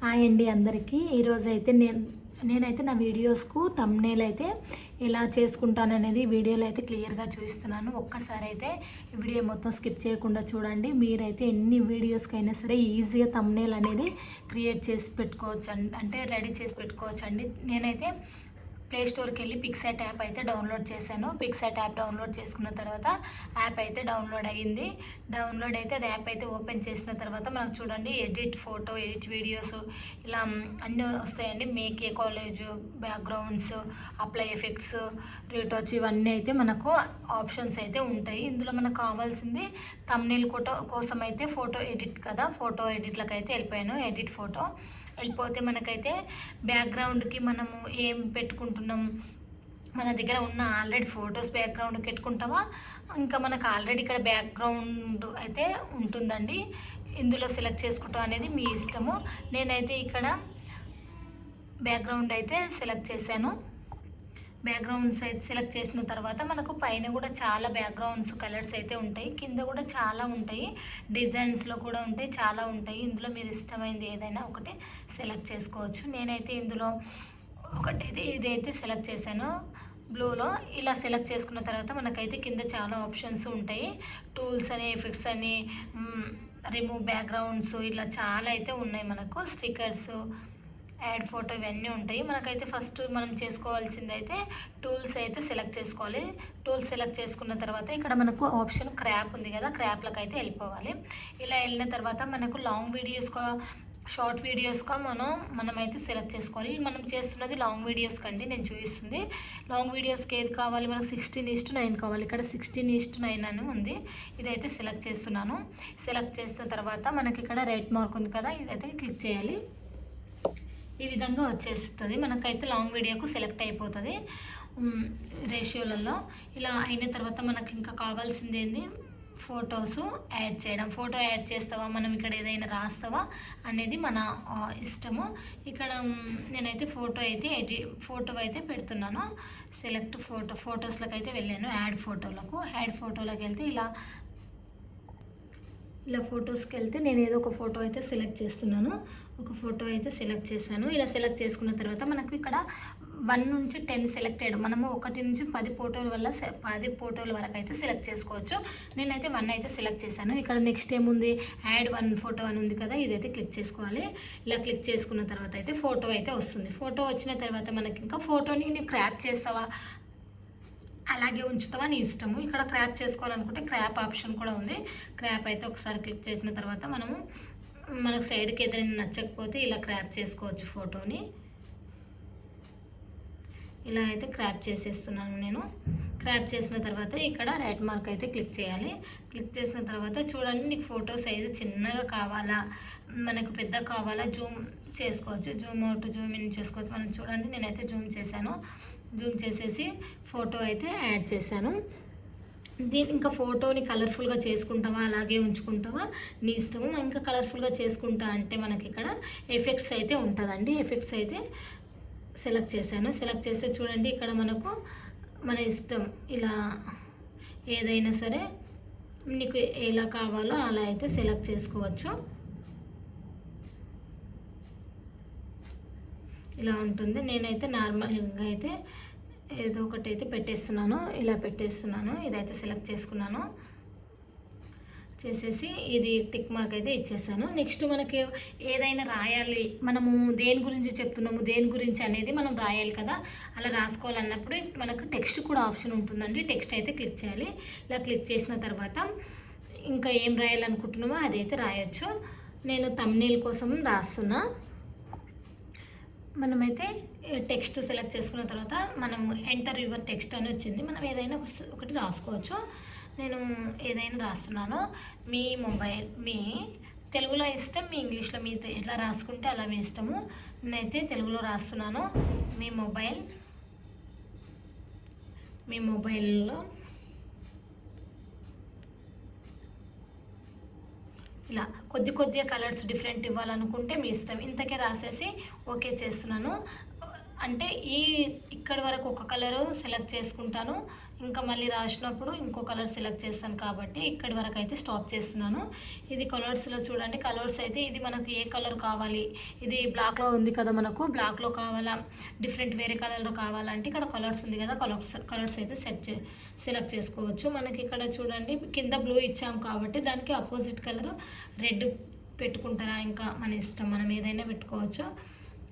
Hi అండి అందరికీ. ఈరోజైతే నేనైతే నా వీడియోస్కు థంబ్నెయిల్ అయితే ఎలా చేసుకుంటాననేది వీడియోలో అయితే క్లియర్గా చూపిస్తున్నాను. ఒక్కసారి అయితే ఈ వీడియో మొత్తం స్కిప్ చేయకుండా చూడండి. మీరైతే ఎన్ని వీడియోస్కైనా సరే ఈజీగా థంబ్నెయిల్ అనేది క్రియేట్ చేసి పెట్టుకోవచ్చు, అంటే రెడీ చేసి పెట్టుకోవచ్చు అండి. నేనైతే ప్లే స్టోర్కి వెళ్ళి పిక్సార్ట్ యాప్ అయితే డౌన్లోడ్ చేశాను. పిక్సార్ట్ యాప్ డౌన్లోడ్ చేసుకున్న తర్వాత యాప్ అయితే డౌన్లోడ్ అయ్యింది. డౌన్లోడ్ అయితే అది యాప్ అయితే ఓపెన్ చేసిన తర్వాత మనకు చూడండి ఎడిట్ ఫోటో, ఎడిట్ వీడియోస్ ఇలా అన్నీ వస్తాయండి. Make a college, backgrounds, apply effects, retouch, ఇవన్నీ అయితే మనకు ఆప్షన్స్ అయితే ఉంటాయి. ఇందులో మనకు కావాల్సింది థంబ్నెయిల్ కోసం అయితే ఫోటో ఎడిట్ కదా, ఫోటో ఎడిట్లకు అయితే వెళ్ళిపోయాను. ఎడిట్ ఫోటో వెళ్ళిపోతే మనకైతే బ్యాక్గ్రౌండ్కి మనము ఏం పెట్టుకుంటున్నాం, మన దగ్గర ఉన్న ఆల్రెడీ ఫొటోస్ బ్యాక్గ్రౌండ్ పెట్టుకుంటామా, ఇంకా మనకు ఆల్రెడీ ఇక్కడ బ్యాక్గ్రౌండ్ అయితే ఉంటుందండి. ఇందులో సెలెక్ట్ చేసుకుంటాం అనేది మీ ఇష్టము. నేనైతే ఇక్కడ బ్యాక్గ్రౌండ్ అయితే సెలెక్ట్ చేశాను. బ్యాక్గ్రౌండ్స్ అయితే సెలెక్ట్ చేసిన తర్వాత మనకు పైన కూడా చాలా బ్యాక్గ్రౌండ్స్ కలర్స్ అయితే ఉంటాయి, కింద కూడా చాలా ఉంటాయి, డిజైన్స్లో కూడా ఉంటాయి, చాలా ఉంటాయి. ఇందులో మీరు ఇష్టమైంది ఏదైనా ఒకటి సెలెక్ట్ చేసుకోవచ్చు. నేనైతే ఇందులో ఒకటైతే ఇదైతే సెలెక్ట్ చేశాను బ్లూలో. ఇలా సెలెక్ట్ చేసుకున్న తర్వాత మనకైతే కింద చాలా ఆప్షన్స్ ఉంటాయి. టూల్స్ అని, ఎఫెక్ట్స్ అని, రిమూవ్ బ్యాక్గ్రౌండ్స్, ఇలా చాలా అయితే ఉన్నాయి. మనకు స్టిక్కర్స్, యాడ్ ఫోటో, ఇవన్నీ ఉంటాయి. మనకైతే ఫస్ట్ మనం చేసుకోవాల్సింది అయితే టూల్స్ అయితే సెలెక్ట్ చేసుకోవాలి. టూల్స్ సెలెక్ట్ చేసుకున్న తర్వాత ఇక్కడ మనకు ఆప్షన్ క్రాప్ ఉంది కదా, క్రాప్లకు అయితే వెళ్ళిపోవాలి. ఇలా వెళ్ళిన తర్వాత మనకు లాంగ్ వీడియోస్గా, షార్ట్ వీడియోస్గా మనమైతే సెలెక్ట్ చేసుకోవాలి. మనం చేస్తున్నది లాంగ్ వీడియోస్ కండి నేను చూపిస్తుంది. లాంగ్ వీడియోస్కి ఏది కావాలి, మనకు 16:9 కావాలి. ఇక్కడ 16:9 అని ఉంది. ఇదైతే సెలెక్ట్ చేస్తున్నాను. సెలెక్ట్ చేసిన తర్వాత మనకి ఇక్కడ రైట్ మార్క్ ఉంది కదా, ఇదైతే క్లిక్ చేయాలి. ఈ విధంగా వచ్చేస్తుంది. మనకైతే లాంగ్ వీడియోకు సెలెక్ట్ అయిపోతుంది రేషియోలలో. ఇలా అయిన తర్వాత మనకి ఇంకా కావాల్సింది ఏంది, ఫొటోస్ యాడ్ చేయడం. ఫోటో యాడ్ చేస్తావా, మనం ఇక్కడ ఏదైనా రాస్తావా అనేది మన ఇష్టము. ఇక్కడ నేనైతే ఫోటో అయితే పెడుతున్నాను. సెలెక్ట్ ఫొటోస్లకు అయితే వెళ్ళాను. యాడ్ ఫోటోలకు వెళ్తే ఇలా ఫొటోస్కి వెళ్తే నేను ఏదో ఒక ఫోటో అయితే సెలెక్ట్ చేస్తున్నాను. ఒక ఫోటో అయితే సెలెక్ట్ చేశాను. ఇలా సెలెక్ట్ చేసుకున్న తర్వాత మనకు ఇక్కడ 1 నుంచి 10 సెలెక్టెడ్, మనము 1 నుంచి 10 ఫోటోల వరకు అయితే సెలెక్ట్ చేసుకోవచ్చు. నేనైతే 1 అయితే సెలెక్ట్ చేశాను. ఇక్కడ నెక్స్ట్ ఏముంది, యాడ్ 1 ఫోటో అని ఉంది కదా, ఇదైతే క్లిక్ చేసుకోవాలి. ఇలా క్లిక్ చేసుకున్న తర్వాత అయితే ఫోటో అయితే వస్తుంది. ఫోటో వచ్చిన తర్వాత మనకి ఇంకా ఫోటోని నువ్వు క్రాప్ చేస్తావా, అలాగే ఉంచుతావా నీ ఇష్టము. ఇక్కడ క్రాప్ చేసుకోవాలనుకుంటే క్రాప్ ఆప్షన్ కూడా ఉంది. క్రాప్ అయితే ఒకసారి క్లిక్ చేసిన తర్వాత మనకు సైడ్కి ఏదైనా నచ్చకపోతే ఇలా క్రాప్ చేసుకోవచ్చు ఫోటోని. ఇలా అయితే క్రాప్ చేసేస్తున్నాను నేను. క్రాప్ చేసిన తర్వాత ఇక్కడ రైట్ మార్క్ అయితే క్లిక్ చేయాలి. క్లిక్ చేసిన తర్వాత చూడండి, నీకు ఫోటో సైజు చిన్నగా కావాలా, మనకు పెద్ద కావాలా, జూమ్ చేసుకోవచ్చు, జూమ్ అవుట్, జూమ్ ఇన్ చేసుకోవచ్చు. మనం చూడండి, నేనైతే జూమ్ చేశాను. జూమ్ చేసేసి ఫోటో అయితే యాడ్ చేశాను. ఇంకా ఫోటోని కలర్ఫుల్గా చేసుకుంటావా, అలాగే ఉంచుకుంటావా నీ ఇష్టము. ఇంకా కలర్ఫుల్గా చేసుకుంటా అంటే మనకి ఇక్కడ ఎఫెక్ట్స్ అయితే ఉంటుందండి. ఎఫెక్ట్స్ అయితే సెలెక్ట్ చేశాను. సెలెక్ట్ చేస్తే చూడండి, ఇక్కడ మనకు మన ఇష్టం, ఇలా ఏదైనా సరే నీకు ఎలా కావాలో అలా అయితే సెలెక్ట్ చేసుకోవచ్చు. ఇలా ఉంటుంది. నేనైతే నార్మల్గా అయితే ఏదో ఒకటి అయితే పెట్టేస్తున్నాను. ఇలా పెట్టేస్తున్నాను. ఇదైతే సెలెక్ట్ చేసుకున్నాను. చేసేసి ఇది టిక్ మార్క్ అయితే ఇచ్చేసాను. నెక్స్ట్ మనకి ఏదైనా రాయాలి, మనము దేని గురించి చెప్తున్నాము, దేని గురించి అనేది మనం రాయాలి కదా, అలా రాసుకోవాలన్నప్పుడు మనకు టెక్స్ట్ కూడా ఆప్షన్ ఉంటుందండి. టెక్స్ట్ అయితే క్లిక్ చేయాలి. ఇలా క్లిక్ చేసిన తర్వాత ఇంకా ఏం రాయాలనుకుంటున్నామో అదైతే రాయొచ్చు. నేను థంబ్నెయిల్ కోసం రాస్తున్నా. మనమైతే టెక్స్ట్ సెలెక్ట్ చేసుకున్న తర్వాత మనం ఎంటర్ యువర్ టెక్స్ట్ అని వచ్చింది. మనం ఏదైనా ఒకటి రాసుకోవచ్చు. నేను ఏదైనా రాస్తున్నాను. మీ తెలుగులో ఇష్టం, మీ ఇంగ్లీష్లో మీ ఎట్లా రాసుకుంటే అలా మీ ఇష్టము. నేనైతే తెలుగులో రాస్తున్నాను. మీ మొబైల్లో ఇలా కొద్దిగా కలర్స్ డిఫరెంట్ ఇవ్వాలనుకుంటే మీ ఇష్టం. ఇంతకే రాసేసి ఓకే చేస్తున్నాను. అంటే ఇక్కడి వరకు ఒక కలరు సెలెక్ట్ చేసుకుంటాను, ఇంకా మళ్ళీ రాసినప్పుడు ఇంకో కలర్ సెలెక్ట్ చేస్తాను కాబట్టి ఇక్కడి వరకు అయితే స్టాప్ చేస్తున్నాను. ఇది కలర్స్లో చూడండి, కలర్స్ అయితే ఇది మనకు ఏ కలర్ కావాలి, ఇది బ్లాక్లో ఉంది కదా, మనకు బ్లాక్లో కావాలా డిఫరెంట్ వేరే కలర్లో కావాలంటే ఇక్కడ కలర్స్ ఉంది కదా, కలర్స్ అయితే సెలెక్ట్ చేసుకోవచ్చు. మనకి ఇక్కడ చూడండి కింద బ్లూ ఇచ్చాం కాబట్టి దానికి అపోజిట్ కలర్ రెడ్ పెట్టుకుంటారా, ఇంకా మన ఇష్టం, మనం ఏదైనా పెట్టుకోవచ్చు.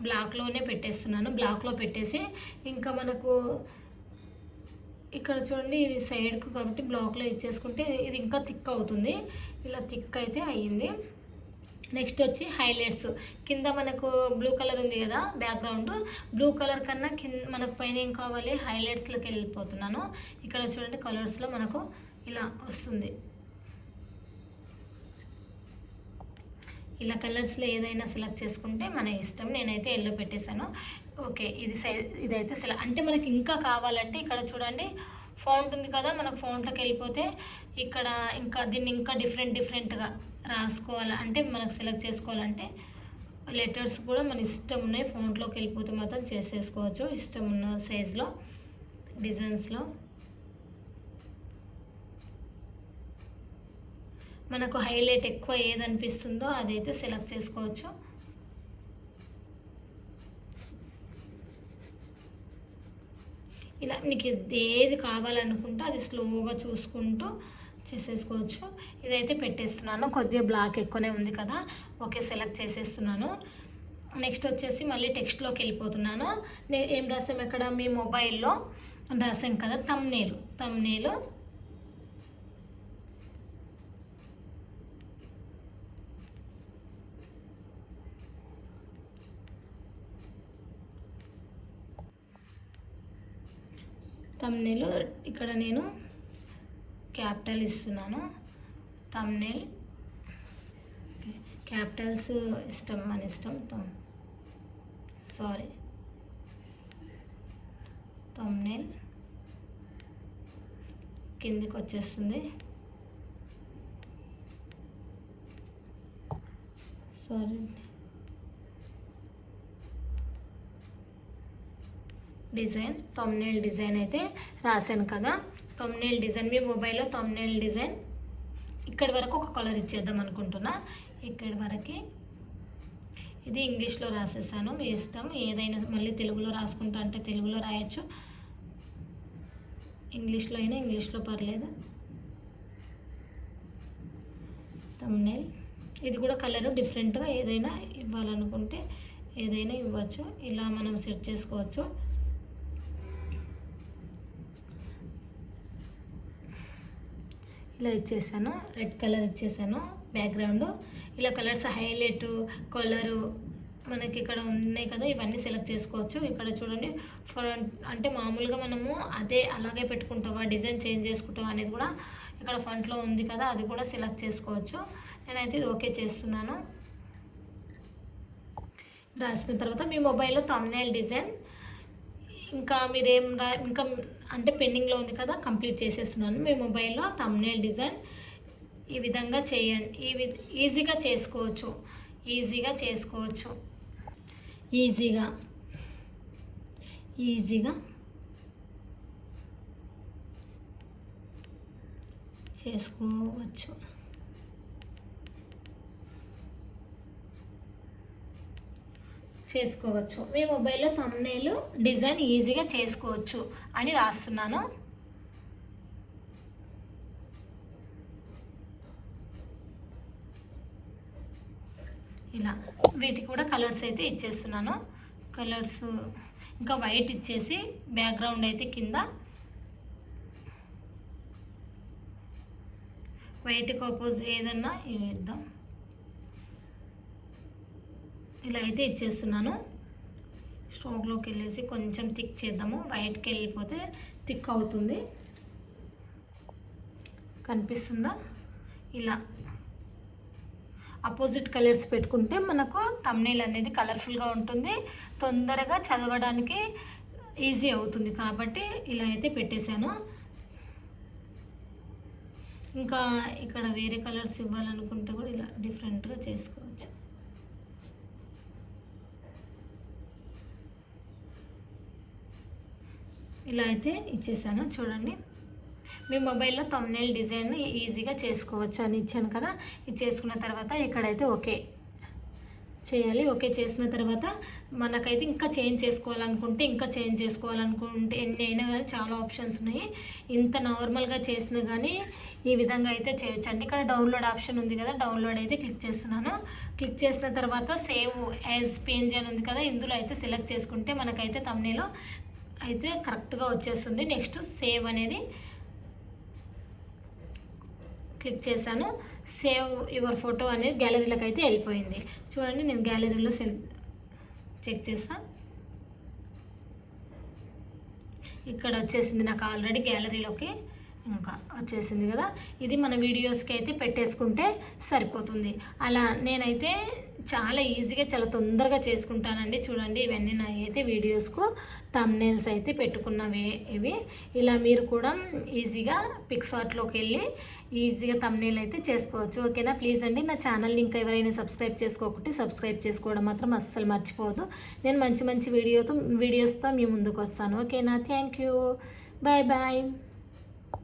బ్లాక్లోనే పెట్టేస్తున్నాను. బ్లాక్లో పెట్టేసి ఇంకా మనకు ఇక్కడ చూడండి ఇది సైడ్కు కాబట్టి బ్లాక్లో ఇచ్చేసుకుంటే ఇది ఇంకా థిక్ అవుతుంది. ఇలా థిక్ అయితే అయ్యింది. నెక్స్ట్ వచ్చి హైలైట్స్. కింద మనకు బ్లూ కలర్ ఉంది కదా బ్యాక్గ్రౌండ్, బ్లూ కలర్ కన్నా కింద మనకు పైన ఏం కావాలి, హైలైట్స్లోకి వెళ్ళిపోతున్నాను. ఇక్కడ చూడండి కలర్స్లో మనకు ఇలా వస్తుంది. ఇలా కలర్స్లో ఏదైనా సెలెక్ట్ చేసుకుంటే మన ఇష్టం. నేనైతే ఎల్లో పెట్టేశాను. ఓకే, ఇదైతే అంటే మనకి ఇంకా కావాలంటే ఇక్కడ చూడండి ఫాంట్ ఉంది కదా, మనకు ఫాంట్లోకి వెళ్ళిపోతే ఇక్కడ ఇంకా దీన్ని ఇంకా డిఫరెంట్గా రాసుకోవాలి అంటే మనకు సెలెక్ట్ చేసుకోవాలంటే లెటర్స్ కూడా మన ఇష్టం ఉన్నాయి. ఫాంట్లోకి వెళ్ళిపోతే మాత్రం చేసేసుకోవచ్చు ఇష్టం ఉన్న సైజులో, డిజైన్స్లో. మనకు హైలైట్ ఎక్కువ ఏదనిపిస్తుందో అదైతే సెలెక్ట్ చేసుకోవచ్చు. ఇలా మీకు ఏది కావాలనుకుంటే అది స్లోగా చూసుకుంటూ చేసేసుకోవచ్చు. ఇదైతే పెట్టేస్తున్నాను. కొద్దిగా బ్లాక్ ఎక్కువనే ఉంది కదా, ఓకే సెలెక్ట్ చేసేస్తున్నాను. నెక్స్ట్ వచ్చేసి మళ్ళీ టెక్స్ట్లోకి వెళ్ళిపోతున్నాను. ఏం రాసాం ఎక్కడ, మీ మొబైల్లో రాసాం కదా థంబ్నెయిల్. థంబ్నెయిల్ ఇక్కడ నేను క్యాపిటల్ ఇస్తున్నాను. థంబ్నెయిల్ క్యాపిటల్స్ ఇష్టం, మన ఇష్టం. థంబ్నెయిల్ కిందికి వచ్చేస్తుంది. డిజైన్, థంబ్నెయిల్ డిజైన్ అయితే రాశాను కదా. థంబ్నెయిల్ డిజైన్, మీ మొబైల్లో థంబ్నెయిల్ డిజైన్ ఇక్కడి వరకు ఒక కలర్ ఇచ్చేద్దాం అనుకుంటున్నా. ఇక్కడి వరకు ఇది ఇంగ్లీష్లో రాసేసాను, మీ ఇష్టం. ఏదైనా మళ్ళీ తెలుగులో రాసుకుంటా అంటే తెలుగులో రాయొచ్చు, ఇంగ్లీష్లో అయినా ఇంగ్లీష్లో పర్లేదు. థంబ్నెయిల్ ఇది కూడా కలర్ డిఫరెంట్గా ఏదైనా ఇవ్వాలనుకుంటే ఏదైనా ఇవ్వచ్చు. ఇలా మనం సెట్ చేసుకోవచ్చు. ఇలా ఇచ్చేసాను, రెడ్ కలర్ ఇచ్చేసాను బ్యాక్గ్రౌండ్. ఇలా కలర్స్ హైలైట్ కలరు మనకి ఇక్కడ ఉన్నాయి కదా, ఇవన్నీ సెలెక్ట్ చేసుకోవచ్చు. ఇక్కడ చూడండి అంటే మామూలుగా మనము అలాగే పెట్టుకుంటావా, డిజైన్ చేంజ్ చేసుకుంటావా అనేది కూడా ఇక్కడ ఫ్రంట్లో ఉంది కదా, అది కూడా సెలెక్ట్ చేసుకోవచ్చు. నేనైతే ఇది ఓకే చేస్తున్నాను. రాసిన తర్వాత మీ మొబైల్లో థంబ్నెయిల్ డిజైన్ ఇంకా మీరేం ఇంకా అంటే పెండింగ్లో ఉంది కదా, కంప్లీట్ చేసేస్తున్నాను. మీ మొబైల్లో థంబ్నెయిల్ డిజైన్ ఈ విధంగా చేయండి. ఈజీగా చేసుకోవచ్చు. మీ మొబైల్లో థంబ్నెయిల్ డిజైన్ ఈజీగా చేసుకోవచ్చు అని రాస్తున్నాను. ఇలా వీటికి కూడా కలర్స్ అయితే ఇచ్చేస్తున్నాను. కలర్స్ ఇంకా వైట్ ఇచ్చేసి బ్యాక్గ్రౌండ్ అయితే కింద వైట్కి ఆపోజిట్ ఏదన్నా ఇద్దాం. ఇలా అయితే ఇచ్చేస్తున్నాను. స్ట్రోక్లోకి వెళ్ళేసి కొంచెం థిక్ చేద్దాము. వైట్కి వెళ్ళిపోతే థిక్ అవుతుంది. కనిపిస్తుందా? ఇలా అపోజిట్ కలర్స్ పెట్టుకుంటే మనకు థంబ్నెయిల్ అనేది కలర్ఫుల్గా ఉంటుంది, తొందరగా చదవడానికి ఈజీ అవుతుంది. కాబట్టి ఇలా అయితే పెట్టేశాను. ఇంకా ఇక్కడ వేరే కలర్స్ ఇవ్వాలనుకుంటే కూడా ఇలా డిఫరెంట్గా చేసుకోవచ్చు. ఇలా అయితే ఇచ్చేసాను చూడండి. మీ మొబైల్లో థంబ్నెయిల్ డిజైన్ ఈజీగా చేసుకోవచ్చు అని ఇచ్చాను కదా. ఇది చేసుకున్న తర్వాత ఇక్కడైతే ఓకే చేయాలి. ఓకే చేసిన తర్వాత మనకైతే ఇంకా చేంజ్ చేసుకోవాలనుకుంటే ఎన్ని అయినా కానీ చాలా ఆప్షన్స్ ఉన్నాయి. ఇంత నార్మల్గా చేసినా కానీ ఈ విధంగా అయితే చేయొచ్చండి. ఇక్కడ డౌన్లోడ్ ఆప్షన్ ఉంది కదా, డౌన్లోడ్ అయితే క్లిక్ చేస్తున్నాను. క్లిక్ చేసిన తర్వాత సేవ్ యాజ్ పిఎన్జీ అని ఉంది కదా, ఇందులో అయితే సెలెక్ట్ చేసుకుంటే మనకైతే థంబ్నెయిల్ అయితే కరెక్ట్గా వచ్చేస్తుంది. నెక్స్ట్ సేవ్ అనేది క్లిక్ చేశాను. సేవ్ యువర్ ఫోటో అనేది గ్యాలరీలోకి అయితే వెళ్ళిపోయింది. చూడండి నేను గ్యాలరీలో చెక్ చేస్తాను. ఇక్కడ వచ్చేసింది నాకు ఆల్రెడీ గ్యాలరీలోకి ఇంకా వచ్చేసింది కదా. ఇది మన వీడియోస్కి అయితే పెట్టేసుకుంటే సరిపోతుంది. అలా నేనైతే చాలా ఈజీగా చాలా తొందరగా చేసుకుంటానండి. చూడండి ఇవన్నీ నా అయితే వీడియోస్కు థంబ్నెయిల్స్ అయితే పెట్టుకున్నవి ఇవి. ఇలా మీరు కూడా ఈజీగా పిక్సార్ట్లోకి వెళ్ళి ఈజీగా థంబ్నెయిల్ అయితే చేసుకోవచ్చు. ఓకేనా? ప్లీజ్ అండి నా ఛానల్ని ఇంకా ఎవరైనా సబ్స్క్రైబ్ చేసుకోకుంటే సబ్స్క్రైబ్ చేసుకోవడం మాత్రం అస్సలు మర్చిపోవద్దు. నేను మంచి మంచి వీడియోస్తో మీ ముందుకు వస్తాను. ఓకేనా? Thank you. Bye bye.